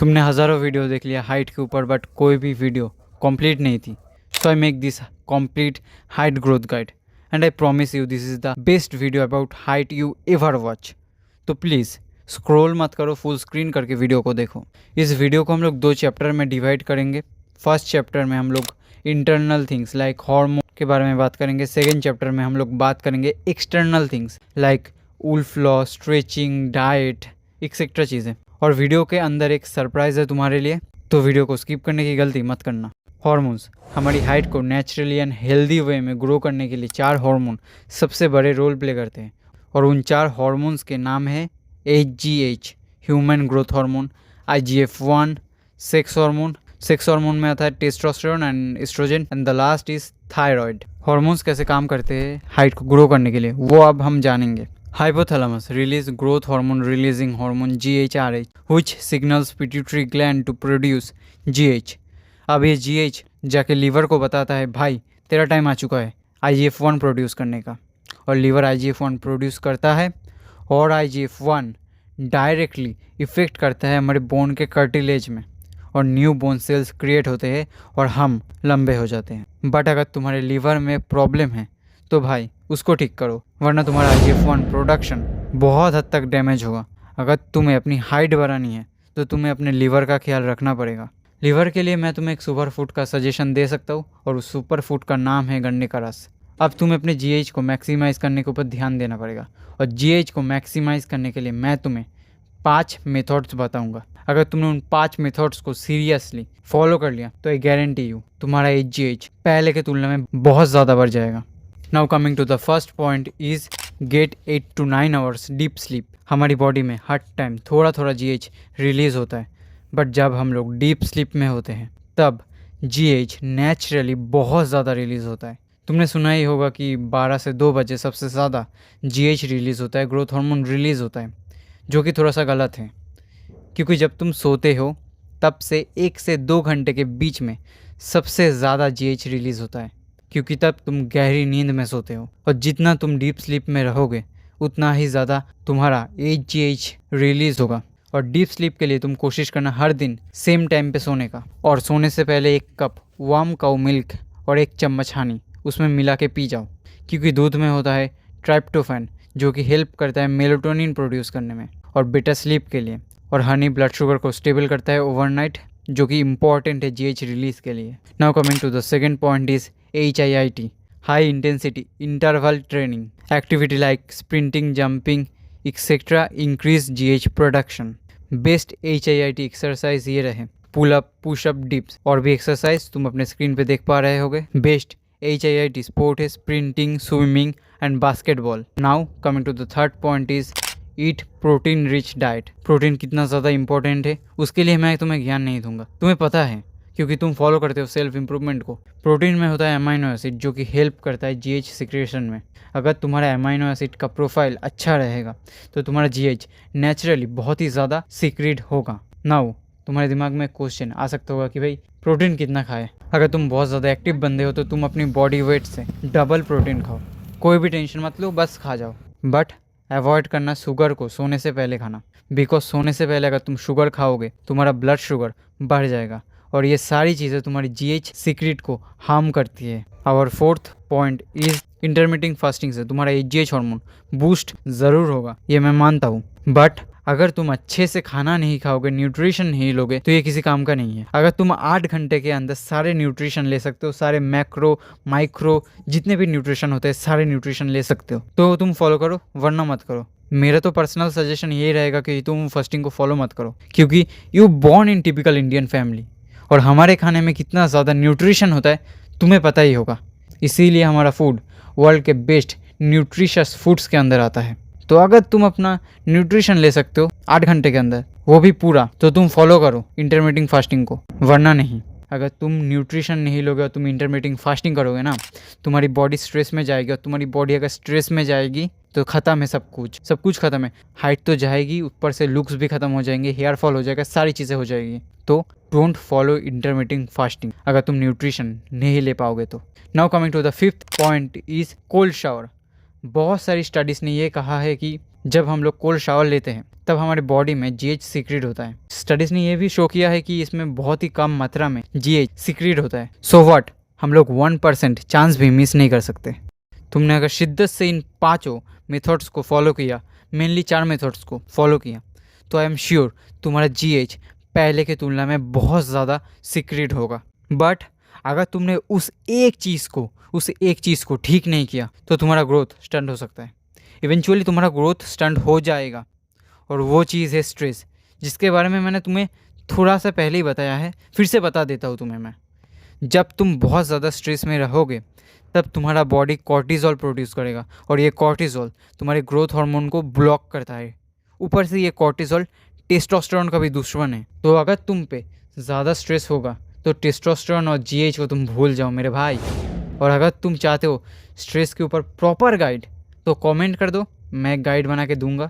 तुमने हज़ारों वीडियो देख लिया हाइट के ऊपर, बट कोई भी वीडियो कंप्लीट नहीं थी. So I make this complete height growth guide, and I promise you this is the best video about height you ever watch. तो प्लीज़ स्क्रॉल मत करो, फुल स्क्रीन करके वीडियो को देखो. इस वीडियो को हम लोग 2 चैप्टर में डिवाइड करेंगे. फर्स्ट चैप्टर में हम लोग इंटरनल थिंग्स लाइक हार्मोन के बारे में बात करेंगे. सेकेंड चैप्टर में हम लोग बात करेंगे external things like wolf law, stretching, diet, etcetera चीज़ें. और वीडियो के अंदर एक सरप्राइज़ है तुम्हारे लिए, तो वीडियो को स्किप करने की गलती मत करना. हार्मोन्स हमारी हाइट को नेचुरली एंड हेल्दी वे में ग्रो करने के लिए 4 हार्मोन सबसे बड़े रोल प्ले करते हैं. और उन 4 हार्मोन्स के नाम है HGH human growth hormone, IGF-1 sex hormone में आता है testosterone and estrogen, and the last is thyroid. Hormones कैसे काम करते हैं हाइट को ग्रो करने के लिए वो अब हम जानेंगे. Hypothalamus release growth hormone releasing hormone GHRH which signals pituitary gland to produce GH. अब ये GH जाके लीवर को बताता है भाई तेरा टाइम आ चुका है IGF-1 प्रोड्यूस करने का. और लीवर IGF-1 प्रोड्यूस करता है और IGF-1 डायरेक्टली इफ़ेक्ट करता है हमारे बोन के कार्टिलेज में और न्यू बोन सेल्स क्रिएट होते हैं और हम लंबे हो जाते हैं. बट अगर तुम्हारे लीवर में प्रॉब्लम है तो भाई उसको ठीक करो, वरना तुम्हारा IGF-1 प्रोडक्शन बहुत हद तक डैमेज होगा. अगर तुम्हें अपनी हाइट बढ़ानी है तो तुम्हें अपने लीवर का ख्याल रखना पड़ेगा. लीवर के लिए मैं तुम्हें एक सुपर फूड का सजेशन दे सकता हूँ और उस सुपर फूड का नाम है गन्ने का रस. अब तुम्हें अपने GH को मैक्सिमाइज़ करने के ऊपर ध्यान देना पड़ेगा. और GH को मैक्सिमाइज़ करने के लिए मैं तुम्हें 5 मेथड्स बताऊंगा. अगर तुमने उन 5 मेथड्स को सीरियसली फॉलो कर लिया तो आई गारंटी यू तुम्हारा HGH पहले के तुलना में बहुत ज़्यादा बढ़ जाएगा. Now coming to the first point is get 8 to 9 hours deep sleep. हमारी बॉडी में हर टाइम थोड़ा थोड़ा GH रिलीज़ होता है, बट जब हम लोग डीप स्लीप में होते हैं तब GH नेचुरली बहुत ज़्यादा रिलीज़ होता है. तुमने सुना ही होगा कि 12 से 2 बजे सबसे ज़्यादा GH रिलीज़ होता है, ग्रोथ हार्मोन रिलीज़ होता है, जो कि थोड़ा सा गलत है. क्योंकि जब तुम सोते हो तब से 1 से 2 घंटे के बीच में सबसे ज़्यादा GH रिलीज़ होता है, क्योंकि तब तुम गहरी नींद में सोते हो. और जितना तुम डीप स्लीप में रहोगे उतना ही ज़्यादा तुम्हारा HGH रिलीज़ होगा. और डीप स्लीप के लिए तुम कोशिश करना हर दिन सेम टाइम पे सोने का. और सोने से पहले 1 कप वार्म काऊ मिल्क और 1 चम्मच हनी उसमें मिला के पी जाओ, क्योंकि दूध में होता है ट्राइप्टोफैन जो कि हेल्प करता है मेलाटोनिन प्रोड्यूस करने में और बेटर स्लीप के लिए. और हनी ब्लड शुगर को स्टेबल करता है ओवरनाइट, जो कि इम्पॉर्टेंट है GH रिलीज़ के लिए. Now coming to the second point is HIIT high intensity interval training. Activity like sprinting, jumping etcetera increase GH production. Best HIIT exercise ये रहे पुल-अप, पुश-अप, डिप्स. और भी एक्सरसाइज तुम अपने स्क्रीन पे देख पा रहे होगे. बेस्ट HIIT स्पोर्ट है sprinting, swimming and basketball. Now coming to the third point is eat protein rich diet. Protein कितना ज़्यादा इंपॉर्टेंट है उसके लिए मैं तुम्हें ज्ञान नहीं दूंगा, तुम्हें पता है क्योंकि तुम फॉलो करते हो सेल्फ इम्प्रूवमेंट को. प्रोटीन में होता है अमाइनो एसिड जो कि हेल्प करता है GH सिक्रेशन में. अगर तुम्हारा अमाइनो एसिड का प्रोफाइल अच्छा रहेगा तो तुम्हारा GH नेचुरली बहुत ही ज़्यादा सीक्रेट होगा. नाउ तुम्हारे दिमाग में क्वेश्चन आ सकता होगा कि भाई प्रोटीन कितना खाए. अगर तुम बहुत ज़्यादा एक्टिव बंदे हो तो तुम अपनी बॉडी वेट से डबल प्रोटीन खाओ. कोई भी टेंशन मत लो, बस खा जाओ. बट अवॉइड करना शुगर को सोने से पहले खाना, बिकॉज सोने से पहले अगर तुम शुगर खाओगे तुम्हारा ब्लड शुगर बढ़ जाएगा और ये सारी चीज़ें तुम्हारी GH सीक्रेट को हार्म करती है. और fourth point is intermittent fasting से तुम्हारा HGH हार्मोन बूस्ट ज़रूर होगा, ये मैं मानता हूँ. बट अगर तुम अच्छे से खाना नहीं खाओगे, न्यूट्रिशन नहीं लोगे तो ये किसी काम का नहीं है. अगर तुम 8 घंटे के अंदर सारे न्यूट्रिशन ले सकते हो, सारे मैक्रो माइक्रो जितने भी न्यूट्रिशन होते हैं सारे न्यूट्रिशन ले सकते हो, तो तुम फॉलो करो, वरना मत करो. मेरा तो पर्सनल सजेशन ये रहेगा कि तुम फास्टिंग को फॉलो मत करो, क्योंकि you born in typical Indian family और हमारे खाने में कितना ज़्यादा न्यूट्रिशन होता है तुम्हें पता ही होगा. इसीलिए हमारा फूड वर्ल्ड के बेस्ट न्यूट्रिशस फूड्स के अंदर आता है. तो अगर तुम अपना न्यूट्रिशन ले सकते हो 8 घंटे के अंदर, वो भी पूरा, तो तुम फॉलो करो इंटरमिटेंट फास्टिंग को, वरना नहीं. अगर तुम न्यूट्रिशन नहीं लोगे और तुम इंटरमिटेंट फास्टिंग करोगे ना, तुम्हारी बॉडी स्ट्रेस में जाएगी और तुम्हारी बॉडी अगर स्ट्रेस में जाएगी तो ख़त्म है सब कुछ ख़त्म है. हाइट तो जाएगी, ऊपर से लुक्स भी ख़त्म हो जाएंगे, हेयर फॉल हो जाएगा, सारी चीज़ें हो जाएगी. तो डोंट फॉलो इंटरमिटेंट फास्टिंग अगर तुम न्यूट्रिशन नहीं ले पाओगे तो. Now coming to the fifth point is cold shower. बहुत सारी स्टडीज़ ने ये कहा है कि जब हम लोग कोल्ड शावर लेते हैं तब हमारे बॉडी में जीएच सीक्रेट होता है। स्टडीज़ ने यह भी शो किया है कि इसमें बहुत ही कम मात्रा में जीएच सीक्रेट होता है। सो व्हाट, हम लोग 1% चांस भी मिस नहीं कर सकते। तुमने अगर शिद्दत से इन 5 मेथड्स को फॉलो किया, मेनली 4 मेथड्स को फॉलो किया, तो आई एम श्योर तुम्हारा जीएच पहले की तुलना में बहुत ज़्यादा सीक्रेट होगा। बट अगर तुमने उस एक चीज़ को ठीक नहीं किया तो तुम्हारा ग्रोथ स्टंट हो सकता है। इवेंचुअली तुम्हारा ग्रोथ स्टंट हो जाएगा। और वो चीज़ है स्ट्रेस, जिसके बारे में मैंने तुम्हें थोड़ा सा पहले ही बताया है, फिर से बता देता हूँ तुम्हें मैं। जब तुम बहुत ज़्यादा स्ट्रेस में रहोगे तब तुम्हारा बॉडी कॉर्टिसोल प्रोड्यूस करेगा, और ये कॉर्टिसोल तुम्हारे ग्रोथ हार्मोन को ब्लॉक करता है। ऊपर से ये कॉर्टिसोल टेस्टोस्टेरोन का भी दुश्मन है। तो अगर तुम पे ज़्यादा स्ट्रेस होगा तो टेस्टोस्टेरोन और जीएच को तुम भूल जाओ मेरे भाई। और अगर तुम चाहते हो स्ट्रेस के ऊपर प्रॉपर गाइड तो कमेंट कर दो, मैं गाइड बना के दूंगा।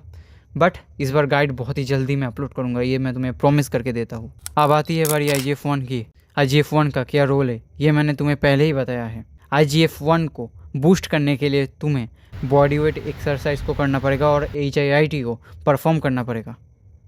बट इस बार गाइड बहुत ही जल्दी मैं अपलोड करूंगा, ये मैं तुम्हें प्रॉमिस करके देता हूँ। अब आती है बारी IGF-1 की। IGF-1 का क्या रोल है ये मैंने तुम्हें पहले ही बताया है। IGF-1 को बूस्ट करने के लिए तुम्हें बॉडी वेट एक्सरसाइज को करना पड़ेगा और HIIT को परफॉर्म करना पड़ेगा।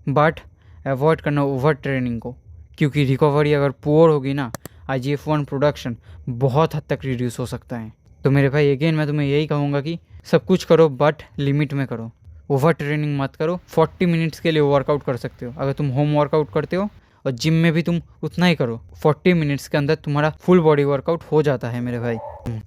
बट अवॉइड करना ओवर ट्रेनिंग को, क्योंकि रिकवरी अगर पुअर होगी ना, IGF-1 प्रोडक्शन बहुत हद तक रिड्यूस हो सकता है। तो मेरे भाई अगेन मैं तुम्हें यही कहूँगा कि सब कुछ करो बट लिमिट में करो, ओवर ट्रेनिंग मत करो। 40 मिनट्स के लिए वर्कआउट कर सकते हो अगर तुम होम वर्कआउट करते हो, और जिम में भी तुम उतना ही करो। 40 मिनट्स के अंदर तुम्हारा फुल बॉडी वर्कआउट हो जाता है मेरे भाई।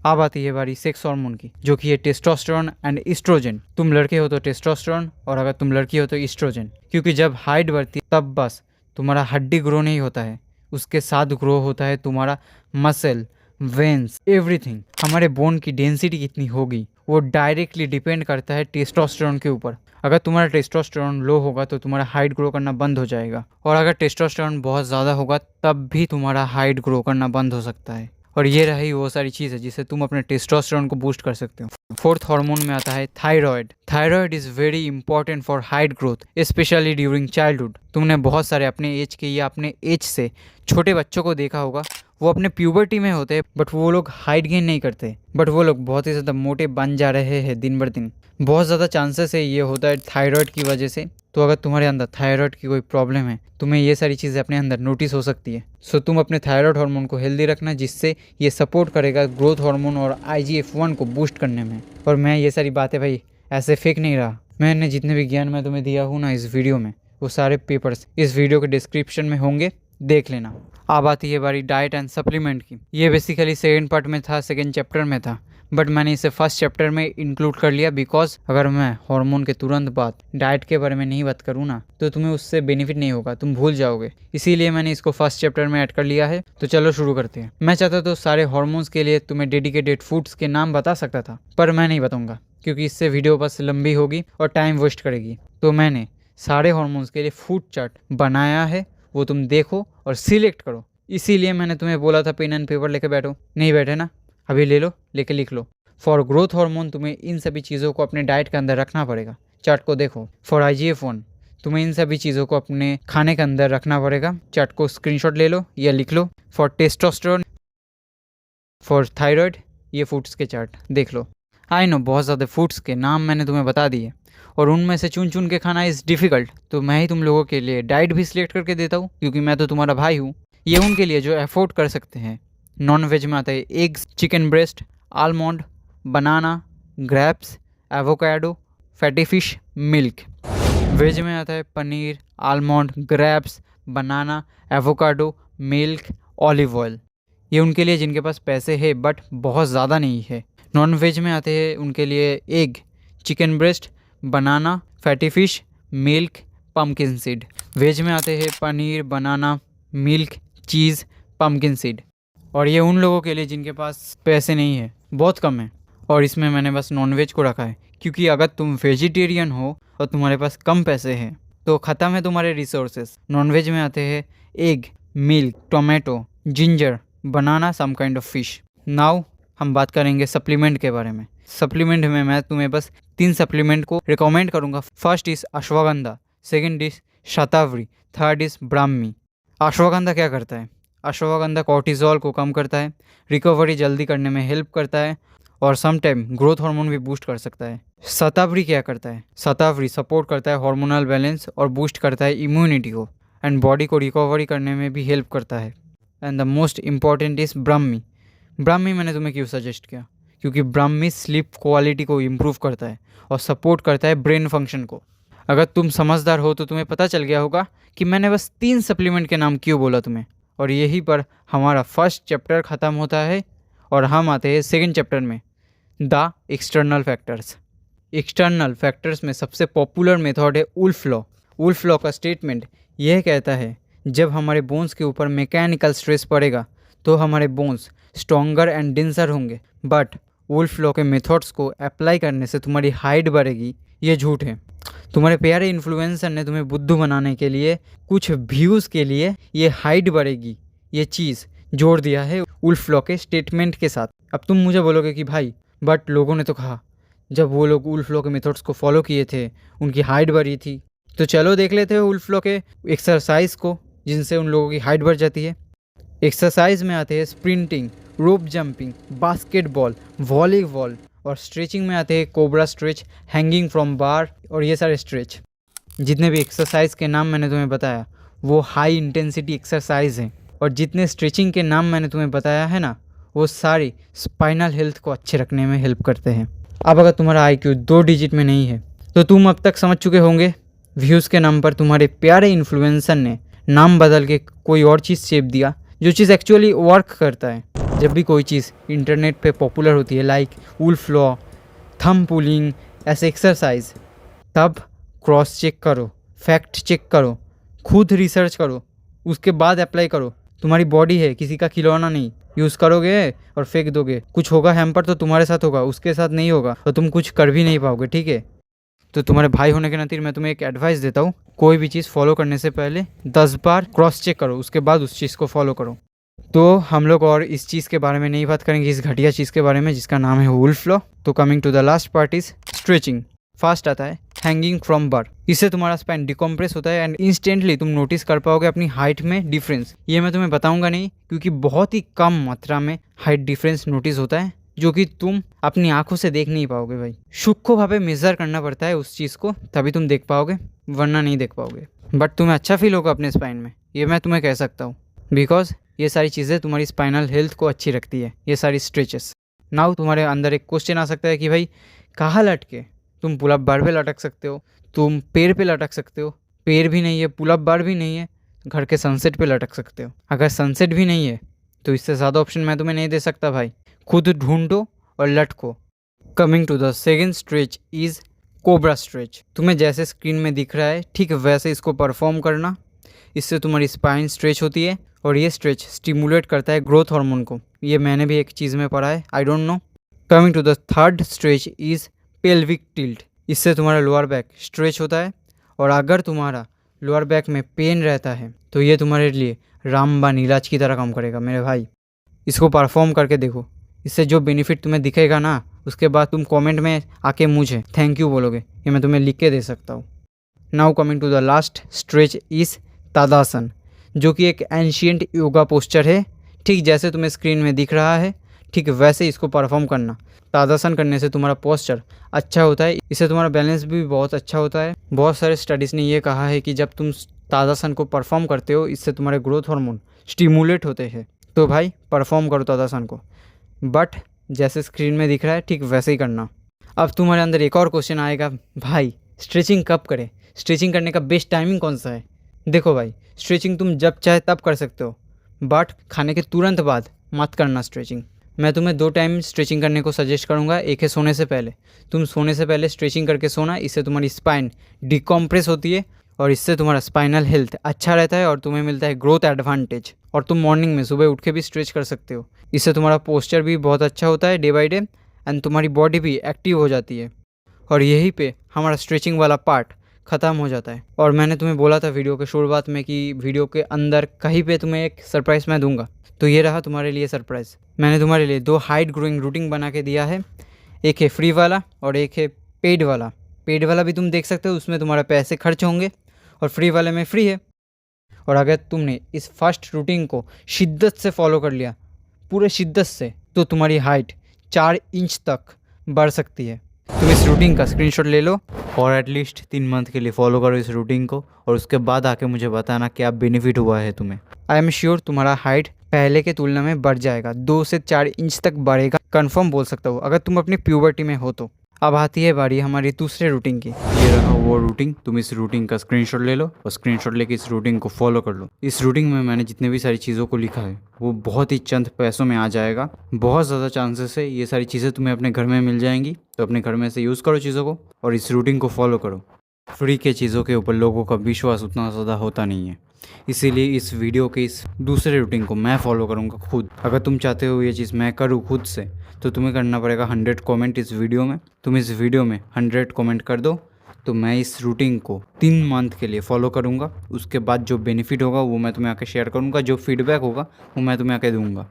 अब आती है बारी सेक्स हार्मोन की, जो कि है टेस्टोस्टेरोन एंड ईस्ट्रोजन। तुम लड़के हो तो टेस्टोस्टेरोन, और अगर तुम लड़की हो तो ईस्ट्रोजन। क्योंकि जब हाइट बढ़ती है तब बस तुम्हारा हड्डी ग्रो नहीं होता है, उसके साथ ग्रो होता है तुम्हारा मसल, वेन्स, एवरीथिंग। हमारे बोन की डेंसिटी कितनी होगी वो डायरेक्टली डिपेंड करता है टेस्टोस्टेरोन के ऊपर। अगर तुम्हारा टेस्टोस्टेरोन लो होगा तो तुम्हारा हाइट ग्रो करना बंद हो जाएगा, और अगर टेस्टोस्टेरोन बहुत ज़्यादा होगा तब भी तुम्हारा हाइट ग्रो करना बंद हो सकता है। और ये रही वो सारी चीज़ है जिससे तुम अपने टेस्टोस्टेरोन को बूस्ट कर सकते हो। फोर्थ हार्मोन में आता है thyroid. Thyroid is very important for height growth, specially during childhood. तुमने बहुत सारे अपने एज के या अपने एज से छोटे बच्चों को देखा होगा, वो अपने प्यूबर्टी में होते हैं बट वो लोग हाइट गेन नहीं करते, बट वो लोग बहुत ही ज़्यादा मोटे बन जा रहे हैं दिन बर दिन। बहुत ज़्यादा चांसेस है ये होता है थायराइड की वजह से। तो अगर तुम्हारे अंदर थायराइड की कोई प्रॉब्लम है, तुम्हें ये सारी चीज़ें अपने अंदर नोटिस हो सकती है। सो तुम अपने थायराइड हार्मोन को हेल्दी रखना, जिससे ये सपोर्ट करेगा ग्रोथ हार्मोन और IGF-1 को बूस्ट करने में। और मैं ये सारी बातें भाई ऐसे फेक नहीं रहा, मैंने जितने भी ज्ञान मैं तुम्हें दिया हूँ ना इस वीडियो में, वो सारे पेपर्स इस वीडियो के डिस्क्रिप्शन में होंगे, देख लेना। अब आती है बारी डाइट एंड सप्लीमेंट की। ये बेसिकली सेकेंड पार्ट में था, सेकेंड चैप्टर में था, बट मैंने इसे फर्स्ट चैप्टर में इंक्लूड कर लिया बिकॉज अगर मैं हार्मोन के तुरंत बाद डाइट के बारे में नहीं बात करूँ ना तो तुम्हें उससे बेनिफिट नहीं होगा, तुम भूल जाओगे। इसीलिए मैंने इसको फर्स्ट चैप्टर में ऐड कर लिया है। तो चलो शुरू करते हैं। मैं चाहता तो सारे हार्मोन्स के लिए तुम्हें डेडिकेटेड फूड्स के नाम बता सकता था, पर मैं नहीं बताऊंगा क्योंकि इससे वीडियो बस लंबी होगी और टाइम वेस्ट करेगी। तो मैंने सारे हार्मोन्स के लिए फूड चार्ट बनाया है, वो तुम देखो और सिलेक्ट करो। इसीलिए मैंने तुम्हें बोला था पेन एंड पेपर लेके बैठो, नहीं बैठे ना, अभी ले लो, लेके लिख लो। फॉर ग्रोथ हार्मोन तुम्हें इन सभी चीज़ों को अपने डाइट के अंदर रखना पड़ेगा, चार्ट को देखो। फॉर IGF-1 तुम्हें इन सभी चीज़ों को अपने खाने के अंदर रखना पड़ेगा, चार्ट को स्क्रीनशॉट ले लो या लिख लो। फॉर टेस्टोस्टेरोन, फॉर थायराइड, ये फूड्स के चार्ट देख लो। आई नो बहुत ज़्यादा फूड्स के नाम मैंने तुम्हें बता दिए और उनमें से चुन चुन के खाना इज़ डिफ़िकल्ट, तो मैं ही तुम लोगों के लिए डाइट भी सिलेक्ट करके देता हूँ क्योंकि मैं तो तुम्हारा भाई हूँ। ये उनके लिए जो अफोर्ड कर सकते हैं। नॉन वेज में आता है eggs, chicken breast, almond, banana, grapes, avocado, fatty fish, milk. Veg में आता है paneer, almond, grapes, banana, avocado, milk, olive oil. ये उनके लिए जिनके पास पैसे है बट बहुत ज़्यादा नहीं है। नॉन वेज में आते हैं उनके लिए egg, chicken breast, banana, fatty fish, milk, pumpkin seed. Veg में आते हैं paneer, banana, milk, cheese, pumpkin seed. और ये उन लोगों के लिए जिनके पास पैसे नहीं है, बहुत कम है। और इसमें मैंने बस नॉन वेज को रखा है क्योंकि अगर तुम वेजिटेरियन हो और तुम्हारे पास कम पैसे हैं तो ख़त्म है तुम्हारे रिसोर्सेस। नॉन वेज में आते हैं egg, milk, tomato, ginger, banana, some kind of fish. Now हम बात करेंगे सप्लीमेंट के बारे में। सप्लीमेंट में मैं तुम्हें बस 3 सप्लीमेंट को रिकमेंड करूँगा। First is ashwagandha, second is shatavari, third is Brahmi. Ashwagandha क्या करता है? अश्वगंधा कॉर्टिसोल को कम करता है, रिकवरी जल्दी करने में हेल्प करता है और सम टाइम ग्रोथ हार्मोन भी बूस्ट कर सकता है। शतावरी क्या करता है? शतावरी सपोर्ट करता है हार्मोनल बैलेंस और बूस्ट करता है इम्यूनिटी को एंड बॉडी को रिकवरी करने में भी हेल्प करता है। And the most important is Brahmi. Brahmi मैंने तुम्हें क्यों सजेस्ट किया? क्योंकि ब्राह्मी स्लीप क्वालिटी को इम्प्रूव करता है और सपोर्ट करता है ब्रेन फंक्शन को। अगर तुम समझदार हो तो तुम्हें पता चल गया होगा कि मैंने बस 3 सप्लीमेंट के नाम क्यों बोला तुम्हें। और यहीं पर हमारा फर्स्ट चैप्टर ख़त्म होता है और हम आते हैं सेकंड चैप्टर में, the external factors. External factors में सबसे पॉपुलर मेथड है वुल्फ लॉ। वुल्फ लॉ का स्टेटमेंट यह कहता है जब हमारे बोन्स के ऊपर मैकेनिकल स्ट्रेस पड़ेगा तो हमारे बोन्स स्ट्रॉन्गर एंड डेंसर होंगे। बट वुल्फ लॉ के मेथड्स को अप्लाई करने से तुम्हारी हाइट बढ़ेगी, ये झूठ है। तुम्हारे प्यारे इन्फ्लुएंसर ने तुम्हें बुद्धू बनाने के लिए, कुछ व्यूज़ के लिए ये हाइट बढ़ेगी ये चीज़ जोड़ दिया है वुल्फ लॉ के स्टेटमेंट के साथ। अब तुम मुझे बोलोगे कि भाई बट लोगों ने तो कहा जब वो लोग वुल्फ लॉ के मेथड्स को फॉलो किए थे उनकी हाइट बढ़ी थी। तो चलो देख लेते हैं वुल्फ लॉ के एक्सरसाइज को जिनसे उन लोगों की हाइट बढ़ जाती है। एक्सरसाइज में आते हैं स्प्रिंटिंग, रोप जंपिंग, बास्केटबॉल, वॉलीबॉल, और स्ट्रेचिंग में आते हैं कोबरा स्ट्रेच, हैंगिंग फ्रॉम बार और ये सारे स्ट्रेच। जितने भी एक्सरसाइज के नाम मैंने तुम्हें बताया वो हाई इंटेंसिटी एक्सरसाइज हैं और जितने स्ट्रेचिंग के नाम मैंने तुम्हें बताया है ना वो सारी स्पाइनल हेल्थ को अच्छे रखने में हेल्प करते हैं। अब अगर तुम्हारा IQ 2 डिजिट में नहीं है तो तुम अब तक समझ चुके होंगे व्यूज़ के नाम पर तुम्हारे प्यारे इन्फ्लुएंसर ने नाम बदल के कोई और चीज़ शेप दिया जो चीज़ एक्चुअली वर्क करता है। जब भी कोई चीज़ इंटरनेट पे पॉपुलर होती है like wolf law, thumb pulling, ऐसे एक्सरसाइज, तब क्रॉस चेक करो, फैक्ट चेक करो, खुद रिसर्च करो, उसके बाद अप्लाई करो। तुम्हारी बॉडी है, किसी का खिलौना नहीं। यूज़ करोगे और फेंक दोगे, कुछ होगा हैम्पर तो तुम्हारे साथ होगा, उसके साथ नहीं होगा तो तुम कुछ कर भी नहीं पाओगे, ठीक है। तो तुम्हारे भाई होने के नाते मैं तुम्हें एक एडवाइस देता हूँ, कोई भी चीज़ फॉलो करने से पहले 10 बार क्रॉस चेक करो, उसके बाद उस चीज़ को फॉलो करो। तो हम लोग और इस चीज़ के बारे में नहीं बात करेंगे, इस घटिया चीज़ के बारे में जिसका नाम है वुल्फ लॉ। तो coming to the last part is stretching. Fast आता है हैंगिंग फ्रॉम बार। इससे तुम्हारा स्पाइन डिकम्प्रेस होता है एंड इंस्टेंटली तुम नोटिस कर पाओगे अपनी हाइट में डिफरेंस। ये मैं तुम्हें बताऊंगा नहीं क्योंकि बहुत ही कम मात्रा में हाइट डिफरेंस नोटिस होता है जो कि तुम अपनी आंखों से देख नहीं पाओगे भाई। सूक्ष्म भावे मेजर करना पड़ता है उस चीज़ को, तभी तुम देख पाओगे, वरना नहीं देख पाओगे। बट तुम्हें अच्छा फील होगा अपने स्पाइन में, ये मैं तुम्हें कह सकता हूँ, बिकॉज ये सारी चीज़ें तुम्हारी स्पाइनल हेल्थ को अच्छी रखती है, ये सारी स्ट्रेचेस। नाउ तुम्हारे अंदर एक क्वेश्चन आ सकता है कि भाई कहाँ लटके? तुम पुलअप बार पे लटक सकते हो, तुम पैर पे लटक सकते हो, पैर भी नहीं है, पुलअप बार भी नहीं है, घर के सनसेट पे लटक सकते हो। अगर सनसेट भी नहीं है तो इससे ज़्यादा ऑप्शन मैं तुम्हें नहीं दे सकता भाई, खुद ढूंढो और लटको। Coming to the second stretch is cobra stretch. तुम्हें जैसे स्क्रीन में दिख रहा है ठीक वैसे इसको परफॉर्म करना, इससे तुम्हारी स्पाइन स्ट्रेच होती है और ये स्ट्रेच स्टिमुलेट करता है ग्रोथ हार्मोन को। ये मैंने भी एक चीज़ में पढ़ा है, I don't know. Coming to the third stretch is pelvic tilt. इससे तुम्हारा लोअर बैक स्ट्रेच होता है और अगर तुम्हारा लोअर बैक में पेन रहता है तो ये तुम्हारे लिए रामबाण इलाज की तरह काम करेगा मेरे भाई। इसको परफॉर्म करके देखो, इससे जो बेनिफिट तुम्हें दिखेगा ना उसके बाद तुम कमेंट में आके मुझे थैंक यू बोलोगे, ये मैं तुम्हें लिख के दे सकता हूँ। Now coming to the last stretch is Tadasana, जो कि एक एंशियंट योगा पोस्चर है। ठीक जैसे तुम्हें स्क्रीन में दिख रहा है ठीक वैसे इसको परफॉर्म करना। तादासन करने से तुम्हारा पोस्चर अच्छा होता है, इससे तुम्हारा बैलेंस भी बहुत अच्छा होता है। बहुत सारे स्टडीज़ ने ये कहा है कि जब तुम तादासन को परफॉर्म करते हो इससे तुम्हारे ग्रोथ हार्मोन स्टिमुलेट होते हैं। तो भाई परफॉर्म करो तादासन को, बट जैसे स्क्रीन में दिख रहा है ठीक वैसे ही करना। अब तुम्हारे अंदर एक और क्वेश्चन आएगा, भाई स्ट्रेचिंग कब करें? स्ट्रेचिंग करने का बेस्ट टाइमिंग कौन सा है? देखो भाई, स्ट्रेचिंग तुम जब चाहे तब कर सकते हो, बट खाने के तुरंत बाद मत करना स्ट्रेचिंग। मैं तुम्हें 2 टाइम स्ट्रेचिंग करने को सजेस्ट करूंगा। एक है सोने से पहले, तुम सोने से पहले स्ट्रेचिंग करके सोना, इससे तुम्हारी स्पाइन डिकम्प्रेस होती है और इससे तुम्हारा स्पाइनल हेल्थ अच्छा रहता है और तुम्हें मिलता है ग्रोथ एडवांटेज। और तुम मॉर्निंग में सुबह उठ के भी स्ट्रेच कर सकते हो, इससे तुम्हारा पोस्चर भी बहुत अच्छा होता है डे बाई डे एंड तुम्हारी बॉडी भी एक्टिव हो जाती है। और यहीं पे हमारा स्ट्रेचिंग वाला पार्ट ख़त्म हो जाता है। और मैंने तुम्हें बोला था वीडियो के शुरुआत में कि वीडियो के अंदर कहीं पे तुम्हें एक सरप्राइज़ मैं दूंगा, तो ये रहा तुम्हारे लिए सरप्राइज़। मैंने तुम्हारे लिए 2 हाइट ग्रोइंग रूटीन बना के दिया है, एक है फ्री वाला और एक है पेड वाला। पेड वाला भी तुम देख सकते हो, उसमें तुम्हारा पैसे खर्च होंगे और फ्री वाले में फ्री है। और अगर तुमने इस फर्स्ट रूटीन को शिद्दत से फॉलो कर लिया, पूरे शिद्दत से, तो तुम्हारी हाइट 4 इंच तक बढ़ सकती है। तुम इस रूटीन का स्क्रीनशॉट ले लो और एटलीस्ट 3 मंथ के लिए फॉलो करो इस रूटीन को, और उसके बाद आके मुझे बताना क्या बेनिफिट हुआ है तुम्हें। आई एम श्योर तुम्हारा हाइट पहले के तुलना में बढ़ जाएगा, 2 से 4 इंच तक बढ़ेगा, कंफर्म बोल सकता हूँ, अगर तुम अपनी प्यूबर्टी में हो तो। अब आती है बारी हमारी दूसरे रूटीन की। ये रहा वो रूटीन, तुम इस रूटीन का स्क्रीनशॉट ले लो और स्क्रीनशॉट लेके इस रूटीन को फॉलो कर लो। इस रूटीन में मैंने जितने भी सारी चीज़ों को लिखा है वो बहुत ही चंद पैसों में आ जाएगा। बहुत ज़्यादा चांसेस है ये सारी चीज़ें तुम्हें अपने घर में मिल जाएंगी, तो अपने घर में से यूज़ करो चीज़ों को और इस रूटीन को फॉलो करो। फ्री के चीज़ों के ऊपर लोगों का विश्वास उतना ज़्यादा होता नहीं है, इसीलिए इस वीडियो के इस दूसरे रूटीन को मैं फॉलो करूँगा खुद। अगर तुम चाहते हो ये चीज़ मैं करूँ खुद से, तो तुम्हें करना पड़ेगा 100 कमेंट इस वीडियो में। तुम इस वीडियो में 100 कमेंट कर दो तो मैं इस रूटीन को 3 मंथ के लिए फॉलो करूँगा। उसके बाद जो बेनिफिट होगा वो मैं तुम्हें आके शेयर करूँगा, जो फीडबैक होगा वो मैं तुम्हें आके दूँगा।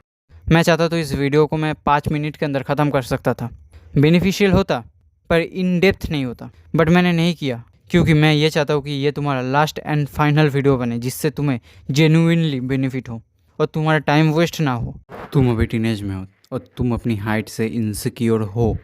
मैं चाहता तो इस वीडियो को मैं 5 मिनट के अंदर ख़त्म कर सकता था, बेनिफिशियल होता पर इन डेप्थ नहीं होता, बट मैंने नहीं किया क्योंकि मैं ये चाहता हूँ कि ये तुम्हारा लास्ट एंड फाइनल वीडियो बने जिससे तुम्हें जेन्युइनली बेनिफिट हो और तुम्हारा टाइम वेस्ट ना हो। तुम अभी टीनेज में हो और तुम अपनी हाइट से इनसिक्योर हो।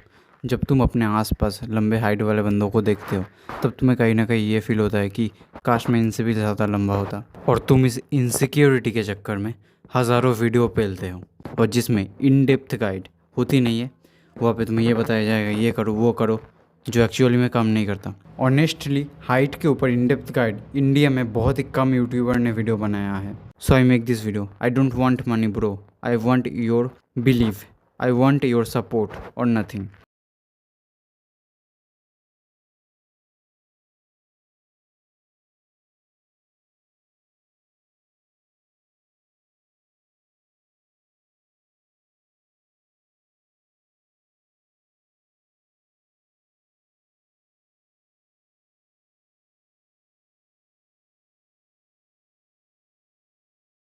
जब तुम अपने आसपास लंबे हाइट वाले बंदों को देखते हो तब तुम्हें कहीं ना कहीं ये फील होता है कि काश मैं इनसे भी ज़्यादा लंबा होता, और तुम इस इनसिक्योरिटी के चक्कर में हज़ारों वीडियो पेलते हो और जिसमें इन डेप्थ गाइड होती नहीं है। वहाँ पे तुम्हें ये बताया जाएगा ये करो वो करो, जो एक्चुअली में काम नहीं करता। ऑनेस्टली हाइट के ऊपर इन डेप्थ गाइड इंडिया में बहुत ही कम यूट्यूबर ने वीडियो बनाया है। So I make this video. I don't want money bro, I want your believe, I want your support और नथिंग।